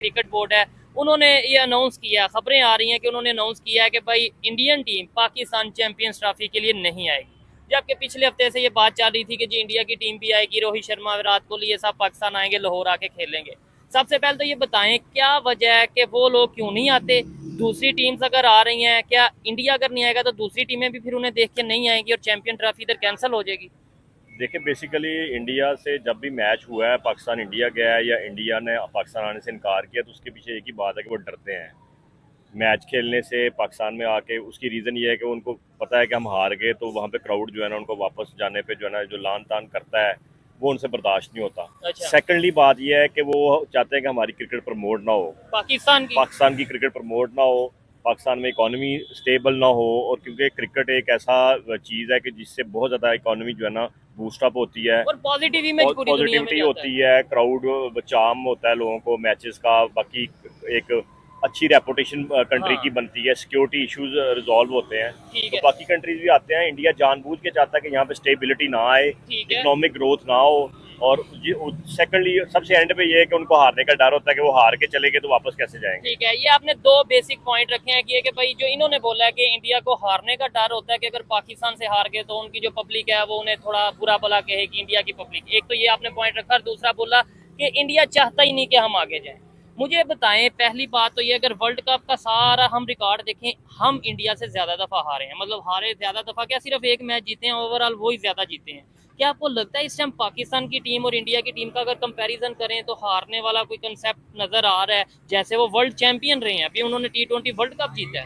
Cricket board है, उन्होंने ये अनाउंस किया, खबरें आ रही हैं कि उन्होंने अनाउंस किया है कि भाई Indian team Pakistan champions trophy के लिए नहीं आएगी। जबकि पिछले हफ्ते से ये बात चल रही थी कि जी इंडिया की टीम भी आएगी, रोहित शर्मा, विराट कोहली, ये सब पाकिस्तान आएंगे, लाहौर आके खेलेंगे। सबसे पहले तो ये बताएं क्या वजह है कि वो लोग क्यों नहीं आते? दूसरी टीम्स अगर आ रही हैं, क्या इंडिया अगर नहीं आएगा तो दूसरी टीमें भी फिर उन्हें देख के नहीं आएंगी और चैंपियन ट्रॉफी इधर कैंसिल हो जाएगी? देखिए बेसिकली इंडिया से जब भी मैच हुआ है, पाकिस्तान इंडिया गया है या इंडिया ने पाकिस्तान आने से इनकार किया, तो उसके पीछे एक ही बात है कि वो डरते हैं मैच खेलने से पाकिस्तान में आके। उसकी रीज़न ये है कि उनको पता है कि हम हार गए तो वहाँ पे क्राउड जो है ना, उनको वापस जाने पे जो है ना, जो लान तान करता है वो उनसे बर्दाश्त नहीं होता। अच्छा। सेकेंडली बात यह है कि वो चाहते हैं कि हमारी क्रिकेट प्रमोट ना हो, पाकिस्तान की क्रिकेट प्रमोट ना हो, पाकिस्तान में इकोनॉमी स्टेबल ना हो। और क्योंकि क्रिकेट एक ऐसा चीज़ है कि जिससे बहुत ज़्यादा इकोनॉमी जो है ना बूस्टअप होती है और पॉजिटिव इमेज पूरी दुनिया में पॉजिटिविटी जाता होती है, क्राउड चार्म होता है लोगों को मैचेस का, बाकी एक अच्छी रेपुटेशन कंट्री की हाँ। बनती है, सिक्योरिटी इश्यूज रिजॉल्व होते हैं। ठीक तो है। बाकी कंट्रीज भी आते हैं। इंडिया जानबूझ के चाहता है कि यहाँ पे स्टेबिलिटी ना आए, ठीक है। इकोनॉमिक ग्रोथ ना हो। और सेकंडली सबसे एंड पे ये है कि उनको हारने का डर होता है कि वो हार के चले गए तो वापस कैसे जाएंगे। ठीक है, ये आपने दो बेसिक पॉइंट रखे हैं कि भाई जो इन्होंने बोला है कि इंडिया को हारने का डर होता है कि अगर पाकिस्तान से हार गए तो उनकी जो पब्लिक है वो उन्हें थोड़ा बुरा भला कहेगी, इंडिया की पब्लिक। एक तो ये आपने पॉइंट रखा, और दूसरा बोला कि इंडिया चाहता ही नहीं कि हम आगे जाएं। मुझे बताएं, पहली बात तो ये, अगर वर्ल्ड कप का सारा हम रिकॉर्ड देखें, हम इंडिया से ज्यादा दफा हारे हैं। मतलब हारे ज्यादा दफा क्या, सिर्फ एक मैच जीते हैं ओवरऑल, वो ही ज्यादा जीते हैं। क्या आपको लगता है इस टाइम पाकिस्तान की टीम और इंडिया की टीम का अगर कंपैरिजन करें तो हारने वाला कोई कंसेप्ट नजर आ रहा है? जैसे वो वर्ल्ड चैंपियन रहे हैं, अभी उन्होंने T20 वर्ल्ड कप जीता है।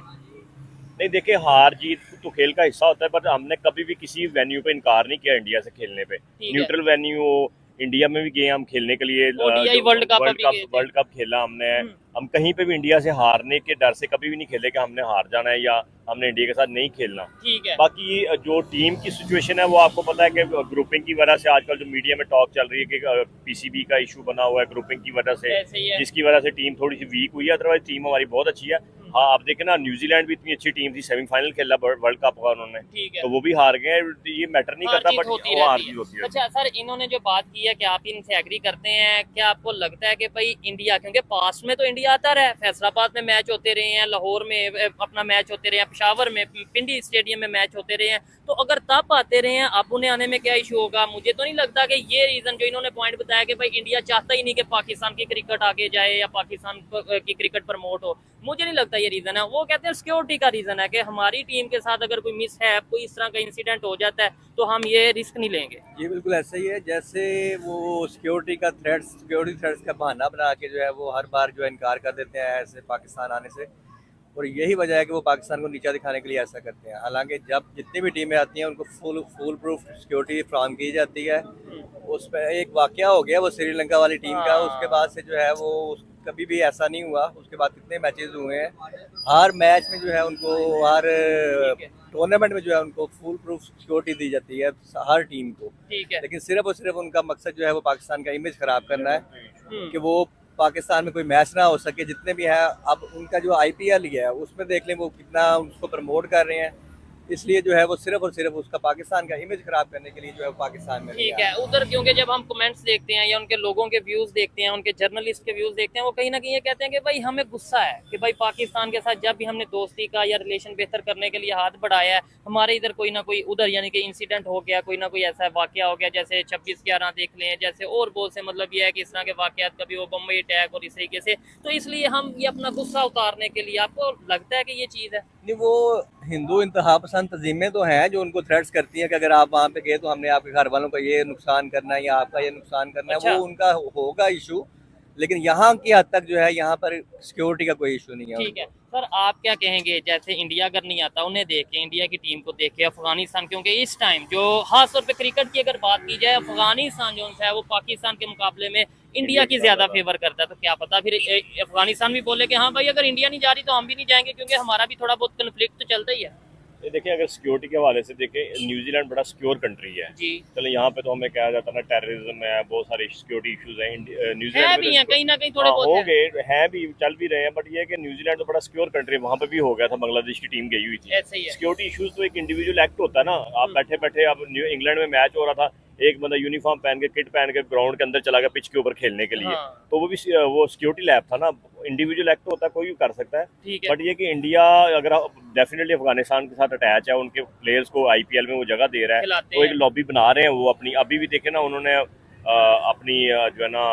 नहीं देखिए, हार जीत तो खेल का हिस्सा होता है, पर हमने कभी भी किसी वेन्यू पे इनकार नहीं किया इंडिया से खेलने पे। ठीक है। न्यूट्रल वेन्यू हो, इंडिया में भी गए हम खेलने के लिए, ODI जो वर्ल्ड कप अभी गए थे। वर्ल्ड कप खेला हमने। हम्म। हम कहीं पे भी इंडिया से हारने के डर से कभी भी नहीं खेले कि हमने हार जाना है या हमने इंडिया के साथ नहीं खेलना। ठीक है। बाकी जो टीम की सिचुएशन है वो आपको पता है कि ग्रुपिंग की वजह से आजकल जो मीडिया में टॉक चल रही है कि पीसीबी का इशू बना हुआ है ग्रुपिंग की वजह से, ऐसे ही है। जिसकी वजह से टीम थोड़ी सी वीक हुई है। अदरवाइज टीम हमारी बहुत अच्छी है। हाँ, आप देखें ना, न्यूजीलैंड भी इतनी अच्छी टीम थी, सेमीफाइनल खेला वर्ल्ड कप का उन्होंने, ठीक है। तो वो भी हार गए। ये मैटर नहीं करता, बट होती वो हार रहती जीत है। होती है। अच्छा सर, इन्होंने जो बात की है कि आप इनसे एग्री करते हैं, क्या आपको लगता है कि भाई इंडिया, क्योंकि पास्ट में तो इंडिया आता रहा है, फैसलाबाद में मैच होते रहे हैं, लाहौर में अपना मैच होते रहे हैं, पेशावर में पिंडी स्टेडियम में मैच होते रहे हैं, तो अगर तब आते रहे हैं, अब उन्हें आने में क्या इशू होगा? मुझे तो नहीं लगता कि ये रीजन जो इन्होंने पॉइंट बताया कि भाई इंडिया चाहता ही नहीं कि पाकिस्तान की क्रिकेट आगे जाए या पाकिस्तान की क्रिकेट प्रमोट हो, मुझे नहीं लगता ये रीजन है। वो कहते हैं सिक्योरिटी का रीजन है कि हमारी टीम के साथ अगर कोई मिस है, कोई इस तरह का इंसिडेंट हो जाता है तो हम ये रिस्क नहीं लेंगे। ये बिल्कुल ऐसा ही है, जैसे वो सिक्योरिटी थ्रेट्स का बहाना बना के जो है वो हर बार जो है इनकार कर देते हैं ऐसे पाकिस्तान आने से। और यही वजह है कि वो पाकिस्तान को नीचा दिखाने के लिए ऐसा करते हैं। हालांकि जब जितनी भी टीमें आती हैं उनको फुल प्रूफ सिक्योरिटी फ्राहम की जाती है। उस पर एक वाकया हो गया वो श्रीलंका वाली टीम का, उसके बाद से जो है वो कभी भी ऐसा नहीं हुआ। उसके बाद कितने मैचेस हुए हैं, हर मैच में जो है उनको, हर टूर्नामेंट में जो है उनको फुल प्रूफ सिक्योरिटी दी जाती है हर टीम को। ठीक है। लेकिन सिर्फ और सिर्फ उनका मकसद जो है वो पाकिस्तान का इमेज खराब करना है, कि वो पाकिस्तान में कोई मैच ना हो सके। जितने भी है, अब उनका जो IPL ही है उसमें देख लें वो कितना उसको प्रमोट कर रहे हैं। इसलिए जो है वो सिर्फ और सिर्फ उसका पाकिस्तान का इमेज खराब करने के लिए जो है पाकिस्तान में ठीक है उधर, क्योंकि जब हम कमेंट्स देखते हैं या उनके लोगों के व्यूज देखते हैं, उनके जर्नलिस्ट के व्यूज देखते हैं, वो कहीं ना कहीं ये कहते हैं कि भाई हमें गुस्सा है कि भाई पाकिस्तान के साथ जब भी हमने दोस्ती का या रिलेशन बेहतर करने के लिए हाथ बढ़ाया है, हमारे इधर कोई ना कोई उधर यानी कि इंसिडेंट हो गया, कोई ना कोई ऐसा वाकया हो गया, जैसे 26/11 देख लें, जैसे और बहुत से, मतलब ये है कि इस तरह के वाकयात, कभी वो बम्बई अटैक और इस तरीके से, तो इसलिए हम ये अपना गुस्सा उतारने के लिए, आपको लगता है कि ये चीज़ है? नहीं, वो हिंदू इंतहा पसंद तंजीमें तो हैं जो उनको थ्रेट्स करती हैं कि अगर आप वहाँ पे गए तो हमने आपके घर वालों का ये नुकसान करना है या आपका ये नुकसान करना है। अच्छा। वो उनका होगा इशू, लेकिन यहाँ की हद तक जो है यहाँ पर सिक्योरिटी का कोई इशू नहीं है ठीक है उनको। सर, आप क्या कहेंगे, जैसे इंडिया अगर नहीं आता, उन्हें देखे, इंडिया की टीम को देखे, अफगानिस्तान, क्योंकि इस टाइम जो खास तौर पे क्रिकेट की अगर बात की जाए, अफगानिस्तान जो है वो पाकिस्तान के मुकाबले में इंडिया की ज्यादा फेवर करता है, तो क्या पता फिर अफगानिस्तान भी बोले कि हाँ भाई अगर इंडिया नहीं जा रही तो हम भी नहीं जाएंगे, क्योंकि हमारा भी थोड़ा बहुत कन्फ्लिक्ट तो चलता ही है। ये देखिए, अगर सिक्योरिटी के हवाले से देखें, न्यूजीलैंड बड़ा सिक्योर कंट्री है जी। चलो, यहाँ पे तो हमें कहा जाता है ना, टेररिज्म है, बहुत सारे सिक्योरिटी इश्यूज हैं। है न्यूजीलैंड भी में हैं, कहीं ना कहीं थोड़े बहुत हो गए हैं भी, चल भी रहे हैं, बट ये है कि न्यूजीलैंड तो बड़ा सिक्योर कंट्री है। वहाँ पे भी हो गया था, बांग्लादेश की टीम गई हुई थी। ऐसे ही है। सिक्योरिटी इश्यूज तो एक इंडिविजुअल एक्ट होता है ना। आप बैठे बैठे, अब इंग्लैंड में मैच हो रहा था, एक बंदा यूनिफॉर्म पहन के किट पहन के ग्राउंड के अंदर चला गया पिच के ऊपर खेलने के लिए, हाँ। तो वो भी वो सिक्योरिटी लैब था ना। इंडिविजुअल एक्ट होता है, कोई भी कर सकता है, ठीक है। बट ये कि इंडिया अगर डेफिनेटली अफगानिस्तान के साथ अटैच है, उनके प्लेयर्स को आईपीएल में वो जगह दे रहा है, खिलाते तो एक हैं। लॉबी बना रहे हैं वो अपनी। अभी भी देखे ना उन्होंने अपनी जो है ना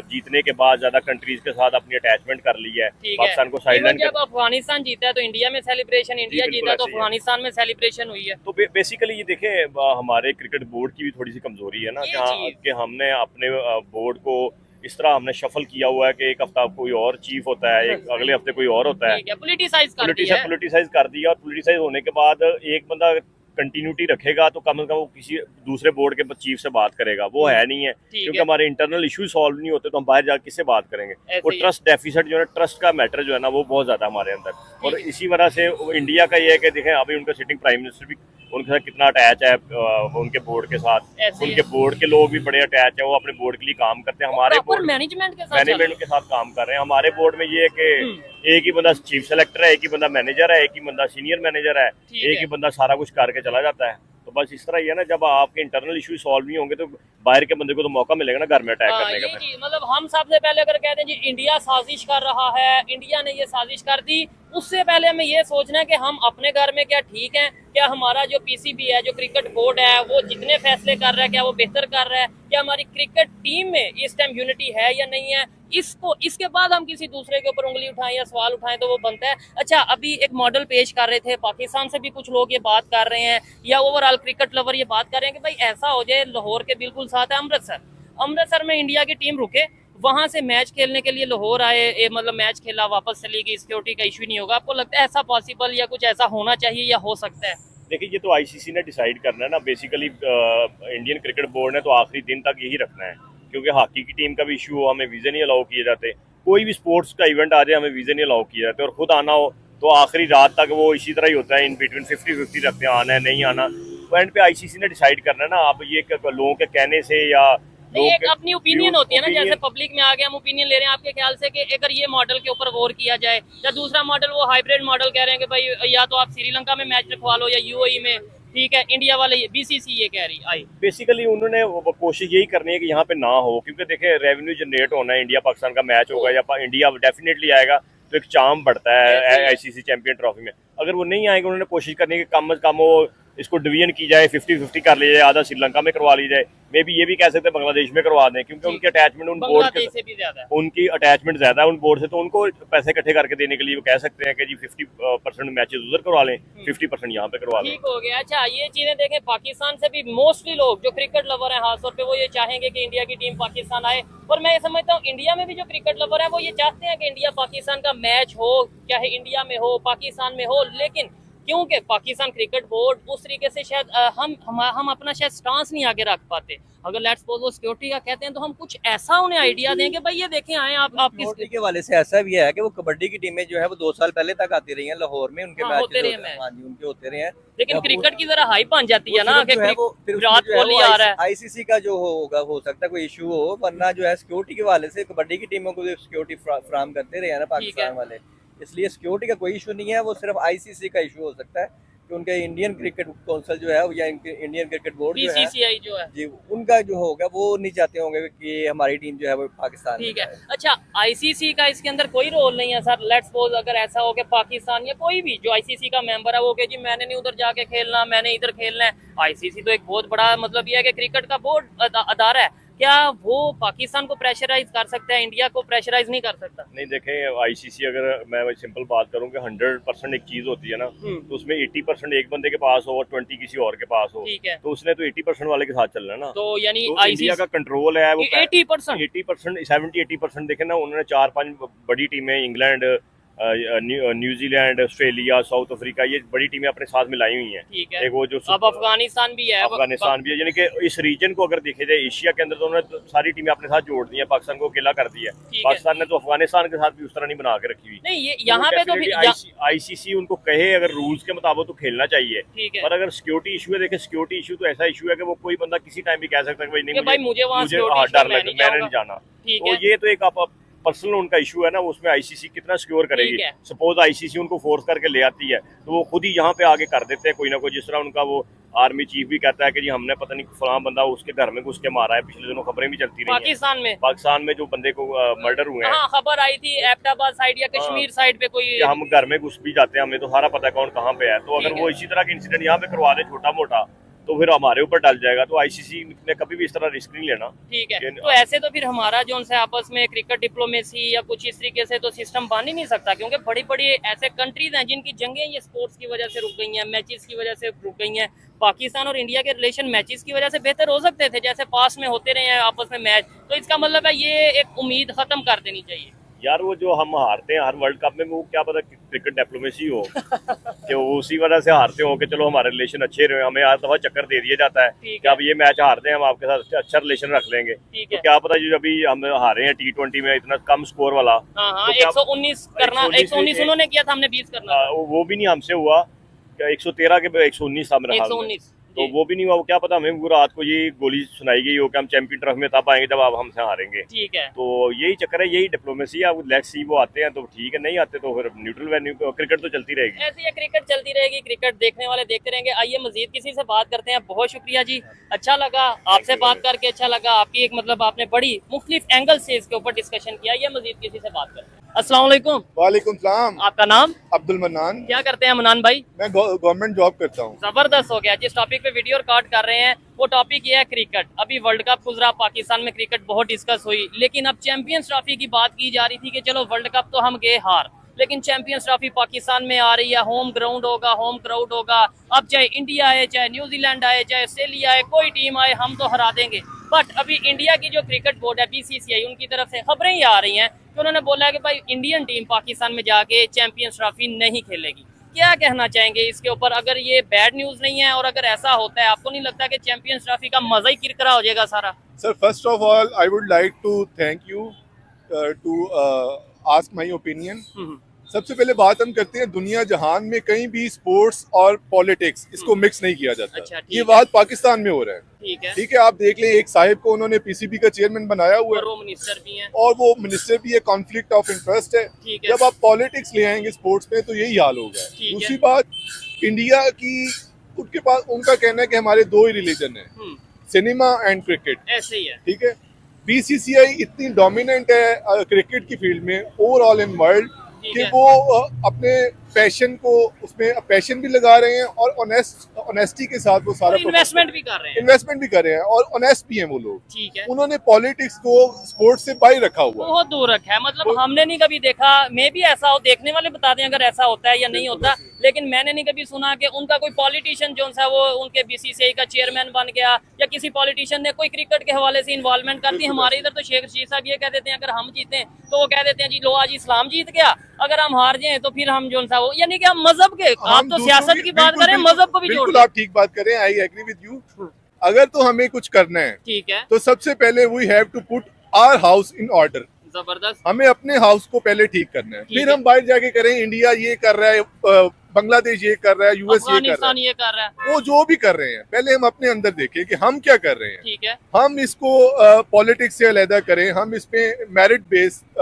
जीतने के बाद ज्यादा कंट्रीज के साथ अपनी अटैचमेंट कर ली है, ठीक है। पाकिस्तान को इवन साइडलाइन जब अफगानिस्तान जीता है तो इंडिया में सेलिब्रेशन, इंडिया बिल्कुल जीता तो ऐसे ही है। अफगानिस्तान में सेलिब्रेशन हुई है। तो बेसिकली ये देखें हमारे क्रिकेट बोर्ड की भी थोड़ी सी कमजोरी है ना ये कि हाँ, चीज़। कि हमने अपने बोर्ड को इस तरह हमने शफल किया हुआ है कि एक हफ्ता कोई और चीफ होता है, एक अगले हफ्ते कोई और होता है, ठीक है, पोलिटिसाइज कर दिया है। पोलिटिसाइज कर दिया। और पोलिटिसाइज होने के बाद एक बंदा कंटिन्यूटी रखेगा तो कम से कम वो किसी दूसरे बोर्ड के चीफ से बात करेगा, वो है नहीं है, ठीक क्योंकि है। हमारे इंटरनल इशू सॉल्व नहीं होते तो हम बाहर जाकर किससे बात करेंगे। ऐसे वो ही है। ट्रस्ट डेफिसिट जो है, ट्रस्ट का मैटर जो है ना, वो बहुत ज्यादा हमारे अंदर। और ठीक है। इसी वजह से इंडिया का ये है कि देखें अभी उनका सिटिंग प्राइम मिनिस्टर भी उनके साथ कितना अटैच है, उनके बोर्ड के साथ, ऐसे ही उनके है। बोर्ड के लोग भी बड़े अटैच है, वो अपने बोर्ड के लिए काम करते हैं। हमारे प्रॉपर बोर्ड मैनेजमेंट के साथ चल रहे मैनेजमेंट के साथ काम कर रहे हैं। हमारे बोर्ड में ये है कि एक ही बंदा चीफ सेलेक्टर है, एक ही बंदा मैनेजर है, एक ही बंदा सीनियर मैनेजर है, ठीक एक है। ही बंदा सारा कुछ करके चला जाता है। तो बस इस तरह ही है ना, जब आपके इंटरनल इशू सॉल्व नहीं होंगे तो बाहर के बंदे को तो मौका मिलेगा ना घर में अटैक करने का। ये फिर चीज मतलब हम सबसे पहले अगर कहते हैं जी इंडिया साजिश कर रहा है, इंडिया ने ये साजिश कर दी, उससे पहले हमें ये सोचना है कि हम अपने घर में क्या ठीक हैं, क्या हमारा जो पीसीबी है, जो क्रिकेट बोर्ड है, वो जितने फैसले कर रहा है क्या वो बेहतर कर रहा है, क्या हमारी क्रिकेट टीम में इस टाइम यूनिटी है या नहीं है। इसके बाद हम किसी दूसरे के ऊपर उंगली उठाएं या सवाल उठाएं तो वो बनता है। अच्छा, अभी एक मॉडल पेश कर रहे थे, पाकिस्तान से भी कुछ लोग ये बात कर रहे हैं या ओवरऑल क्रिकेट लवर ये बात कर रहे हैं कि भाई ऐसा हो जाए, लाहौर के बिल्कुल साथ है अमृतसर में इंडिया की टीम रुके, वहां से मैच खेलने के लिए लाहौर आए, मतलब मैच खेला वापस चली गई, सिक्योरिटी का इशू नहीं होगा। आपको लगता है ऐसा पॉसिबल या कुछ ऐसा होना चाहिए या हो सकता है? देखिए, ये तो आईसीसी ने डिसाइड करना है ना। बेसिकली इंडियन क्रिकेट बोर्ड ने तो आखिरी दिन तक यही रखना है, क्योंकि हॉकी की टीम का भी इशू हो, हमें वीज़े नहीं अलाउ किए जाते। कोई भी स्पोर्ट्स का इवेंट आ जाए हमें वीज़े नहीं अलाउ किए जाते, और खुद आना हो तो आखिरी रात तक वो इसी तरह ही होता है, इन बिटवीन 50-50 रखते हैं, आना है नहीं आना। पॉइंट पे आईसीसी ने डिसाइड करना है ना। अब ये लोगों के कहने से या नहीं, एक अपनी ओपिनियन होती है ना, जैसे opinion- पब्लिक में आ गया हम ओपिनियन ले रहे हैं, आपके ख्याल से कि अगर ये मॉडल के ऊपर गौर किया जाए, या दूसरा मॉडल वो हाइब्रिड मॉडल कह रहे हैं कि भाई या तो आप श्रीलंका में मैच रखवा लो या यूएई में, ठीक है, इंडिया वाले बीसीसी ये कह रही आई। बेसिकली उन्होंने कोशिश यही करनी है कि यहाँ पे ना हो, क्योंकि देखें रेवेन्यू जनरेट होना है, इंडिया पाकिस्तान का मैच होगा या इंडिया डेफिनेटली आएगा तो एक चार्म बढ़ता है आईसीसी चैंपियन ट्रॉफी में। अगर वो नहीं आएंगे, उन्होंने कोशिश करनी है कि कम से कम वो इसको डिवीजन की जाए, 50-50 कर लिया जाए, आधा श्रीलंका में करवा ली जाए, मे बी ये भी कह सकते हैं बांग्लादेश में करवा दें, क्योंकि उनकी अटैचमेंट उन बोर्ड बांग्लादेश से भी ज्यादा है, उनकी अटैचमेंट ज्यादा है उन बोर्ड से, तो उनको पैसे इकट्ठे करके देने के लिए वो कह सकते हैं कि जी 50% मैचेस उधर करवा लें, 50% यहाँ पे करवा लें। ठीक हो गया। अच्छा, ये चीजें देखें, पाकिस्तान से भी मोस्टली लोग जो क्रिकेट लवर हैं खासतौर पे, वो ये चाहेंगे कि इंडिया की टीम पाकिस्तान आए, और मैं ये समझता हूँ इंडिया में भी जो क्रिकेट लवर है वो ये चाहते हैं कि इंडिया पाकिस्तान का मैच हो, चाहे इंडिया में हो पाकिस्तान में हो, लेकिन क्योंकि पाकिस्तान क्रिकेट बोर्ड उस तरीके से शायद हम अपना शायद स्टांस नहीं आगे रख पाते। अगर लेट्स सपोज वो सिक्योरिटी का कहते हैं तो हम कुछ ऐसा उन्हें आइडिया दें कि भाई ये देखें आए आपकी सिक्योरिटी के वाले से ऐसा भी है कि वो कबड्डी की टीमें जो है वो 2 साल पहले तक आती रही हैं लाहौर में, उनके मैच होते रहे हैं। हाँ जी, उनके होते रहे हैं। लेकिन क्रिकेट की जरा हाइप बन जाती है ना कि विराट विराट कोहली आ रहा है। आईसीसी का जो होगा हो सकता है कोई इशू हो, वरना जो है सिक्योरिटी के वाले से कबड्डी की टीमों को सिक्योरिटी फ्राहम करते रहे हैं ना पाकिस्तान वाले, इसलिए सिक्योरिटी का कोई इशू नहीं है। वो सिर्फ आईसीसी का इशू हो सकता है कि उनके इंडियन क्रिकेट काउंसिल जो है या इंडियन क्रिकेट बोर्ड जो है, बीसीसीआई जो है जी, उनका जो होगा वो नहीं चाहते होंगे कि हमारी टीम जो है वो पाकिस्तान ठीक है। अच्छा, आईसीसी का इसके अंदर कोई रोल नहीं है सर? लेट्स सपोज अगर ऐसा हो कि पाकिस्तान या कोई भी जो आईसीसी का मेंबर है वो कहे जी मैंने नहीं उधर जाके खेलना, मैंने इधर खेलना है। आईसीसी तो एक बहुत बड़ा मतलब ये है कि क्रिकेट का बोर्ड अदारा है, क्या वो पाकिस्तान को प्रेशराइज कर सकता है, इंडिया को प्रेशराइज नहीं कर सकता? नहीं, देखें आईसीसी, अगर मैं सिंपल बात करूं कि 100% एक चीज होती है ना, तो उसमें 80% एक बंदे के पास हो और 20 किसी और के पास हो, ठीक है, तो उसने तो 80% वाले के साथ चलना है ना। तो यानी तो इंडिया का कंट्रोल है वो 80% 70-80% देखें ना। उन्होंने 4-5 बड़ी टीमें, England, New Zealand, Australia, south Africa, ये बड़ी टीमें अपने साथ मिलाई हुई हैं। ठीक है, एक वो जो अब अफगानिस्तान भी है, अफगानिस्तान भी है, यानी कि इस रीजन को अगर देखे जाए एशिया के अंदर, तो उन्होंने सारी टीमें अपने साथ जोड़ दी है, पाकिस्तान को अकेला कर दिया है। पाकिस्तान ने तो अफगानिस्तान के साथ भी उस तरह नहीं बना के रखी हुई। नहीं, ये यहाँ पे तो आईसीसी उनको कहे अगर रूल्स के मुताबिक तो खेलना चाहिए, ठीक है, पर अगर सिक्योरिटी इशू है, देखिए सिक्योरिटी इशू तो ऐसा इशू है कि वो कोई बंदा किसी टाइम भी कह सकता है कि भाई नहीं, मुझे डर लगे, मैंने नहीं जाना। ठीक तो है, ये तो एक आप पर्सनल उनका इशू है ना, उसमें आईसीसी कितना सिक्योर करेगी। ठीक है। सपोज आईसीसी उनको फोर्स करके ले आती है तो वो खुद ही यहाँ पे आगे कर देते हैं कोई ना कोई। जिस तरह उनका वो आर्मी चीफ भी कहता है कि जी हमने पता नहीं फलां बंदा उसके घर में घुस के मारा है, पिछले दिनों खबरें भी चलती रही हैं। पाकिस्तान में जो बंदे को मर्डर हुए हैं, हाँ, खबर आई थी एबटाबाद साइड या कश्मीर साइड पे कोई, हम घर में घुस भी जाते हैं, हमें तो सारा पता है कौन कहाँ पे है। तो अगर ठीक है। वो इसी तरह के इंसिडेंट यहाँ पे करवा दे छोटा मोटा तो फिर हमारे ऊपर डल जाएगा। तो आईसीसी ने कभी भी इस तरह रिस्क नहीं लेना। ठीक है। तो ऐसे तो फिर हमारा जो उनसे आपस में क्रिकेट डिप्लोमेसी या कुछ इस तरीके से तो सिस्टम बन ही नहीं सकता, क्योंकि बड़ी बड़ी ऐसे कंट्रीज हैं जिनकी जंगें ये स्पोर्ट्स की वजह से रुक गई हैं, मैचेस की वजह से रुक गई हैं। पाकिस्तान और इंडिया के रिलेशन मैचेस की वजह से बेहतर हो सकते थे, जैसे पास में होते रहे हैं आपस में मैच। तो इसका मतलब है ये एक उम्मीद खत्म कर देनी चाहिए। यार वो जो हम हारते हैं हर वर्ल्ड कप में, वो क्या पता क्रिकेट डिप्लोमेसी हो कि वो उसी वजह से हारते हो कि चलो हमारे रिलेशन अच्छे रहे। हमें हर दफा चक्कर दे दिया जाता है कि अब ये मैच हारते हैं हम आपके साथ अच्छा रिलेशन रख लेंगे। तो क्या पता जो अभी हम हारे हैं T20 में इतना कम स्कोर वाला, 119 करना, 119 उन्होंने किया था, हमने 20 करना, वो भी नहीं हमसे हुआ। 113 के 119 था मेरे हाल में, तो वो भी नहीं हुआ। क्या पता हमें रात को ये गोली सुनाई गई हो कि हम चैंपियन ट्रॉफी में तब आएंगे जब आप हमसे हारेंगे। ठीक है। तो यही चक्कर है, यही डिप्लोमेसी है। लेट्स सी, वो आते हैं तो ठीक है, नहीं आते तो फिर न्यूट्रल वेन्यू पे क्रिकेट तो चलती रहेगी। ऐसे ये क्रिकेट चलती रहेगी, क्रिकेट देखने वाले देखते रहेंगे। आइए मजीद किसी से बात करते हैं। बहुत शुक्रिया जी, अच्छा लगा आपसे बात करके, अच्छा लगा आपकी एक मतलब आपने बड़ी मुख्तलिफ एंगल से इसके ऊपर डिस्कशन किया। ये मजीद किसी से बात करते हैं। अस्सलाम वालेकुम। वालेकुम सलाम। आपका नाम? अब्दुल मन्नान। क्या करते हैं मन्नान भाई? मैं गवर्नमेंट जॉब करता हूँ। जबरदस्त हो गया। जिस टॉपिक पे वीडियो रिकॉर्ड कर रहे हैं वो टॉपिक ये है क्रिकेट। अभी वर्ल्ड कप गुजरा, पाकिस्तान में क्रिकेट बहुत डिस्कस हुई, लेकिन अब चैंपियंस ट्रॉफी की बात की जा रही थी कि चलो वर्ल्ड कप तो हम गए हार, लेकिन चैंपियंस ट्रॉफी पाकिस्तान में आ रही है, होम ग्राउंड होगा, होम क्राउड होगा। अब चाहे इंडिया आए, चाहे न्यूजीलैंड आए, चाहे ऑस्ट्रेलिया आए, कोई टीम आए, हम तो हरा देंगे। बट अभी इंडिया की जो क्रिकेट बोर्ड है BCCI, उनकी तरफ से खबरें ही आ रही हैं कि उन्होंने बोला है कि भाई इंडियन टीम पाकिस्तान में जाके चैंपियंस ट्रॉफी नहीं खेलेगी। क्या कहना चाहेंगे इसके ऊपर? अगर ये बैड न्यूज़ नहीं है और अगर ऐसा होता है, आपको नहीं लगता कि चैंपियंस ट्रॉफी का मजा ही किरकिरा हो जाएगा सारा? Sir, first of all I would like to thank you to ask my opinion. सबसे पहले बात हम करते हैं, दुनिया जहान में कहीं भी स्पोर्ट्स और पॉलिटिक्स इसको मिक्स नहीं किया जाता। अच्छा, ये बात पाकिस्तान में हो रहा है। ठीक है। ठीक है, आप देख लें, एक साहिब को उन्होंने PCB का चेयरमैन बनाया हुआ है और वो मिनिस्टर भी हैं। और वो मिनिस्टर भी है, कॉन्फ्लिक्ट ऑफ इंटरेस्ट है। ठीक है। जब आप पॉलिटिक्स ले आएंगे स्पोर्ट्स में तो यही हाल होगा। ठीक है। दूसरी बात, इंडिया की उनके पास उनका कहना है कि हमारे दो ही रिलीजन है, सिनेमा एंड क्रिकेट। ऐसे ही है। ठीक है, BCCI इतनी डोमिनेंट है क्रिकेट की फील्ड में ओवरऑल इन वर्ल्ड कि वो अपने पैशन को उसमें पैशन भी लगा रहे हैं और ऑनेस्टी के साथ वो सारा इन्वेस्टमेंट भी कर रहे हैं और ऑनेस्ट भी हैं वो लोग। ठीक है। उन्होंने पॉलिटिक्स को स्पोर्ट्स से बाहर रखा हुआ है, बहुत दूर रखा है। मतलब हमने नहीं कभी देखा, मे भी ऐसा हो, देखने वाले बता दें अगर ऐसा होता है या नहीं होता, लेकिन मैंने नहीं कभी सुना कि उनका कोई पॉलिटिशियन जो सा वो उनके BCCI का चेयरमैन बन गया या किसी पॉलिटिशियन ने कोई क्रिकेट के हवाले से इन्वॉल्वमेंट कर दी। हमारे इधर तो शेख रशीद साहब ये कह देते हैं अगर हम जीते तो वो कह देते हैं जी लो आज इस्लाम जीत गया, अगर हम हार जाए तो फिर हम जो सा वो, यानी कि हम मजहब के, आप तो सियासत की बात करें, मजहब को भी जोड़ बिल्कुल आप ठीक बात करें, आई एग्री विद यू। अगर तो हमें कुछ करना है, ठीक है, तो सबसे पहले we have to put our house in order. जबरदस्त। हमें अपने हाउस को पहले ठीक करना है, फिर हम बाहर जाके करें इंडिया ये कर रहा है, बांग्लादेश ये कर रहा है, US ये कर रहा है, वो जो भी कर रहे हैं, पहले हम अपने अंदर देखें कि हम क्या कर रहे हैं। ठीक है। हम इसको पॉलिटिक्स से अलहदा करें, हम इसमें मेरिट बेस्ड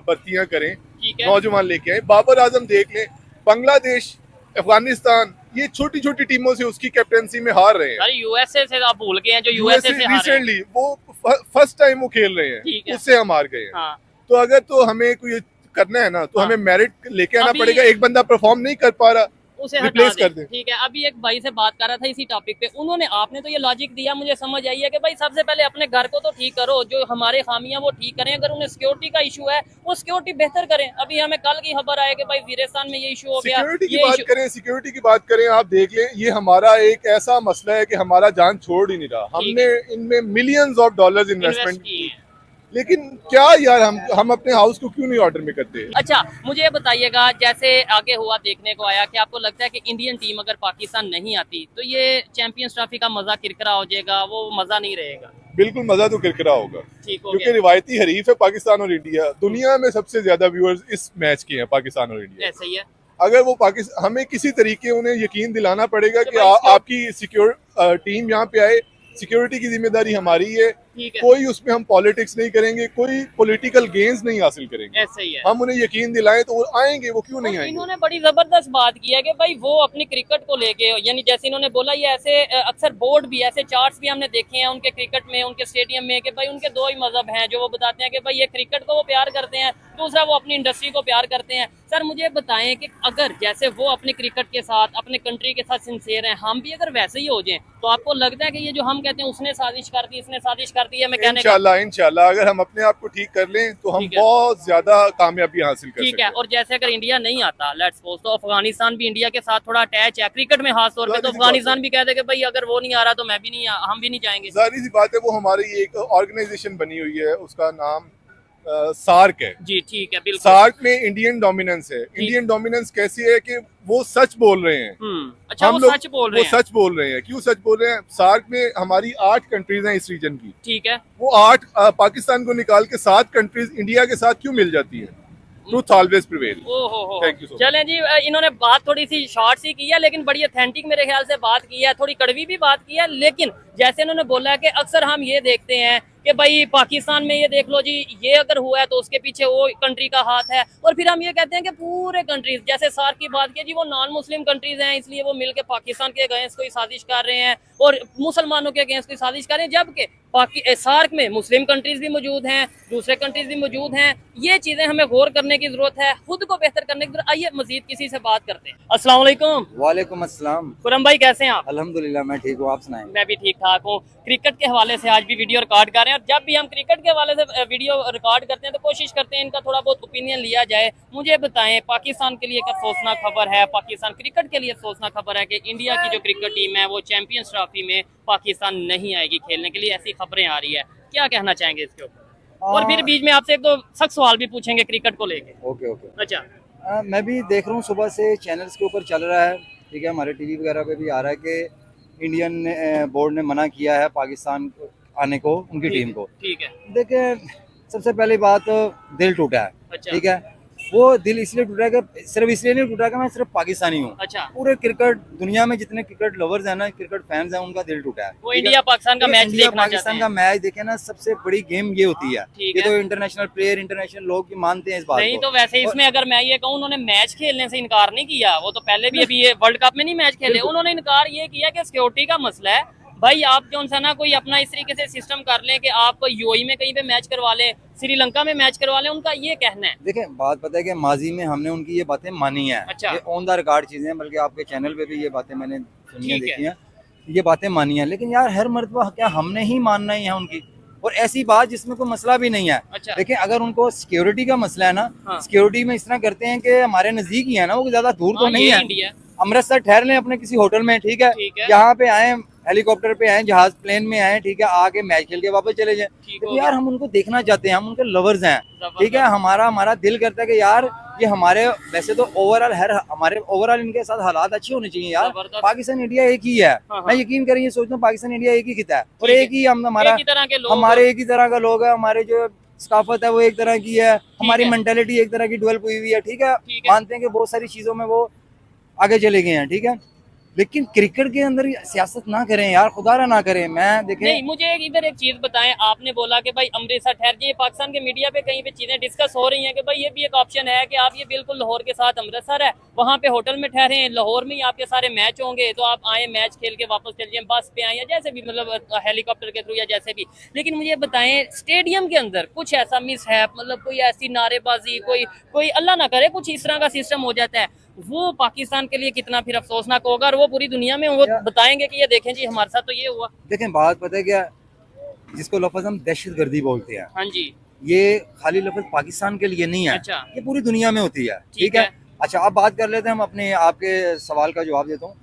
भर्तियां करें, नौजवान लेके आए। बाबर आजम देख लें, बांग्लादेश, अफगानिस्तान, ये छोटी छोटी टीमों से उसकी कैप्टनसी में हार रहे हैं। अरे USA से आप भूल गए हैं, जो USA से रिसेंटली वो फर्स्ट टाइम वो खेल रहे हैं, उससे हम हार गए हैं। हाँ। तो अगर तो हमें कोई करना है ना, तो हमें मेरिट लेके आना पड़ेगा। एक बंदा परफॉर्म नहीं कर पा रहा, उसे रिप्लेस कर दे। ठीक है। अभी एक भाई से बात कर रहा था इसी टॉपिक पे, उन्होंने, आपने तो ये लॉजिक दिया, मुझे समझ आई है कि भाई सबसे पहले अपने घर को तो ठीक करो, जो हमारे खामियां वो ठीक करें। अगर उन्हें सिक्योरिटी का इशू है वो सिक्योरिटी बेहतर करें। अभी हमें कल की खबर आए कि भाई वजीरिस्तान में ये इशू हो गया। सिक्योरिटी की बात करें, आप देख लें, ये हमारा एक ऐसा मसला है कि हमारा जान छोड़ ही नहीं रहा। हमने इनमें मिलियंस ऑफ डॉलर्स इन्वेस्टमेंट की, लेकिन क्या यार हम अपने हाउस को क्यों नहीं ऑर्डर में करते? अच्छा, मुझे ये बताइएगा, जैसे आगे हुआ देखने को आया कि आपको लगता है कि इंडियन टीम अगर पाकिस्तान नहीं आती तो ये चैंपियंस ट्रॉफी का मजा किरकिरा हो जाएगा, वो मजा नहीं रहेगा? बिल्कुल मजा तो किरकिरा होगा, क्योंकि रिवायती हरीफ है पाकिस्तान और इंडिया। दुनिया में सबसे ज्यादा व्यूअर्स इस मैच के हैं, पाकिस्तान और इंडिया। ऐसा ही है। अगर वो पाकिस्तान, हमें किसी तरीके उन्हें यकीन दिलाना पड़ेगा कि आपकी सिक्योर टीम यहाँ पे आए, सिक्योरिटी की जिम्मेदारी हमारी है। ठीक है, कोई उसमें हम पॉलिटिक्स नहीं करेंगे, कोई पॉलिटिकल गेन्स नहीं हासिल करेंगे। ऐसा ही है। हम उन्हें यकीन दिलाएं तो वो आएंगे, वो क्यों नहीं और आएंगे। इन्होंने बड़ी जबरदस्त बात की है कि भाई वो अपनी क्रिकेट को लेके, यानी जैसे इन्होंने बोला, ये ऐसे अक्सर बोर्ड भी, ऐसे चार्ट्स भी हमने देखे हैं उनके क्रिकेट में, उनके स्टेडियम में, कि भाई उनके दो ही मजहब हैं जो वो बताते हैं कि भाई ये क्रिकेट को वो प्यार करते हैं, दूसरा वो अपनी इंडस्ट्री को प्यार करते हैं। सर मुझे बताएं कि अगर जैसे वो अपनी क्रिकेट के साथ, अपने कंट्री के साथ सिंसियर हैं, हम भी अगर वैसे ही हो जाएं तो आपको लगता है कि ये जो हम कहते हैं उसने साजिश कर दी, इसने साजिश कर दी है, मैं कहने का इंशाल्लाह अगर हम अपने आप को ठीक कर लें तो हम ठीक है। बहुत ज्यादा कामयाबी हासिल कर ठीक सकते है। हैं। और जैसे अगर इंडिया नहीं आता, लेट्स सपोज, तो अफगानिस्तान भी इंडिया के साथ थोड़ा अटैच है क्रिकेट में खास तौर पे, तो जाहिर सी बात अफगानिस्तान भी कहते हैं कि भाई अगर वो नहीं आ रहा तो मैं भी नहीं, हम भी नहीं जाएंगे। जाहिर सी बात है, वो हमारी एक ऑर्गेनाइजेशन बनी हुई है, उसका नाम सार्क है। जी ठीक है, बिल्कुल। सार्क में इंडियन डोमिनेंस है। इंडियन डोमिनेंस कैसी है कि वो सच बोल रहे हैं। अच्छा, हम वो लोग सच बोल रहे वो हैं। सच बोल रहे हैं। क्यों सच बोल रहे हैं? सार्क में हमारी 8 कंट्रीज हैं इस रीजन की। ठीक है। वो 8 पाकिस्तान को निकाल के 7 कंट्रीज इंडिया के साथ क्यों मिल जाती है? Truth always prevail. ओहो, Thank you so much. चलें जी, इन्होंने बात थोड़ी सी शॉर्ट सी की है लेकिन बड़ी ऑथेंटिक मेरे ख्याल से बात की है, थोड़ी कड़वी भी बात की है, लेकिन जैसे इन्होंने बोला कि अक्सर हम ये देखते हैं कि भाई पाकिस्तान में ये देख लो जी, ये अगर हुआ है तो उसके पीछे वो कंट्री का हाथ है, और फिर हम ये कहते हैं कि पूरे कंट्रीज, जैसे सार्क की बात की जी, वो नॉन मुस्लिम कंट्रीज हैं इसलिए वो मिलकर पाकिस्तान के अगेंस्ट कोई साजिश कर रहे हैं और मुसलमानों के अगेंस्ट कोई साजिश कर रहे हैं, जबकि सार्क में मुस्लिम कंट्रीज भी मौजूद हैं, दूसरे कंट्रीज भी मौजूद हैं। ये चीजें हमें गौर करने की जरूरत है, खुद को बेहतर करने की जरूरत। आइए मजीद किसी से बात करते हैं। अस्सलाम वालेकुम। वालेकुम अस्सलाम। खुरम भाई कैसे हैं आप? अल्हम्दुलिल्लाह मैं ठीक हूँ, आप सुनाएं। मैं भी ठीक ठाक हूँ। क्रिकेट के हवाले से आज भी वीडियो रिकॉर्ड कर रहे हैं, और जब भी हम क्रिकेट के हवाले से वीडियो रिकॉर्ड करते हैं तो कोशिश करते हैं इनका थोड़ा बहुत ओपिनियन लिया जाए। मुझे बताएं, पाकिस्तान के लिए एक अफसोसनाक खबर है, पाकिस्तान क्रिकेट के लिए अफसोसनाक खबर है कि इंडिया की जो क्रिकेट टीम है वो चैंपियंस ट्रॉफी में पाकिस्तान नहीं आएगी खेलने के लिए, ऐसी खबरें आ रही है। क्या कहना चाहेंगे इसके ऊपर? और फिर बीच में आपसे एक दो सख्त सवाल भी पूछेंगे क्रिकेट को लेके। Okay okay. अच्छा, मैं भी देख रहा हूँ सुबह से चैनल्स के ऊपर चल रहा है, ठीक है, हमारे टीवी वगैरह पे भी आ रहा है कि इंडियन बोर्ड ने मना किया है पाकिस्तान को आने को, उनकी टीम को। ठीक है। देखिए सबसे पहली बात दिल टूटा है, अच्छा। ठीक है। वो दिल इसलिए टूटा है कि सिर्फ इसलिए नहीं टूटा कि मैं सिर्फ पाकिस्तानी हूँ, अच्छा। पूरे क्रिकेट दुनिया में जितने क्रिकेट लवर्स हैं ना, क्रिकेट फैंस हैं, उनका दिल टूटा है। वो इंडिया पाकिस्तान का मैच इंडिया देखना चाहते पाकिस्तान हैं। का मैच देखे ना, सबसे बड़ी गेम ये होती है। ठीक ये है। तो इंटरनेशनल प्लेयर, इंटरनेशनल लोग भी मानते हैं इस बात नहीं को। तो वैसे इसमें अगर मैं ये कहूँ, उन्होंने मैच खेलने से इनकार नहीं किया, वो तो पहले भी अभी ये वर्ल्ड कप में नहीं मैच खेले, उन्होंने इनकार ये किया कि सिक्योरिटी का मसला है। भाई आप जो सा ना कोई अपना इस तरीके से सिस्टम कर लें कि आप यूएई में कहीं पे मैच करवा लें, श्रीलंका में मैच करवा लें, उनका ये कहना है। देखें बात पता है कि माजी में हमने उनकी ये बातें मानी है। अच्छा। ये ऑन द रिकॉर्ड चीजें हैं, बल्कि आपके चैनल पे भी ये बातें मैंने सुनी है, ठीक है। देखी हैं, ये बातें मानी है। लेकिन यार हर मर्तबा क्या हमने ही मानना ही है उनकी, और ऐसी बात जिसमें कोई मसला भी नहीं है। अच्छा। देखिए अगर उनको सिक्योरिटी का मसला है ना, हाँ। सिक्योरिटी में इस तरह करते हैं कि हमारे नजदीक ही है ना, वो ज्यादा दूर तो हाँ, नहीं ये है। इंडिया। अमृतसर ठहर लें अपने किसी होटल में, ठीक है, ठीक है। यहाँ पे आए, हेलीकॉप्टर पे आए, जहाज प्लेन में आए, ठीक है, आके मैच खेल के वापस चले जाएं। ठीक तो हो यार गया। हम उनको देखना चाहते हैं, हम उनके लवर्स हैं, जबरदस्त। ठीक है। हमारा दिल करता है कि यार ये हमारे, वैसे तो ओवरऑल हमारे ओवरऑल इनके साथ हालात अच्छे होने चाहिए यार। जबरदस्त। पाकिस्तान इंडिया एक ही है। हाँ। मैं यकीन करें, ये सोचता हूँ पाकिस्तान इंडिया एक ही खिता है, और ठीक है। एक ही हम हमारा एक ही तरह के लोग, हमारे एक ही तरह का लोग है, हमारे जो सकाफत है वो एक तरह की है, हमारी है। मेंटेलिटी एक तरह की डेवलप हुई हुई है, ठीक है। ठीक है। मानते हैं कि बहुत सारी चीजों में वो आगे चले गए हैं, ठीक है, लेकिन क्रिकेट के अंदर सियासत ना करें यार, खुदारा ना करें। मैं देखें, नहीं, मुझे इधर एक चीज बताएं, आपने बोला कि भाई अमृतसर ठहर जाइए, पाकिस्तान के मीडिया पे कहीं पे चीजें डिस्कस हो रही हैं कि भाई ये भी एक ऑप्शन है कि आप ये बिल्कुल लाहौर के साथ अमृतसर है, वहाँ पे होटल में ठहरे, लाहौर में ही आपके सारे मैच होंगे, तो आप आए मैच खेल के वापस चल जाए, बस पे आए या जैसे भी, मतलब हेलीकॉप्टर के थ्रू या जैसे भी। लेकिन मुझे बताएं, स्टेडियम के अंदर कुछ ऐसा मिस है, मतलब कोई ऐसी नारेबाजी, कोई अल्लाह ना करे कुछ इस तरह का सिस्टम हो जाता है, वो पाकिस्तान के लिए कितना फिर अफसोसनाक होगा, और वो पूरी दुनिया में वो बताएंगे कि ये देखें जी हमारे साथ तो ये हुआ। देखें बात पता है क्या, जिसको लफ्ज़ हम दहशत गर्दी बोलते हैं, हाँ जी। ये खाली लफ्ज़ पाकिस्तान के लिए नहीं है, अच्छा। ये पूरी दुनिया में होती है, ठीक ठीक है। है। अच्छा अब बात कर लेते हैं हम अपने आपके सवाल का जवाब देता हूँ।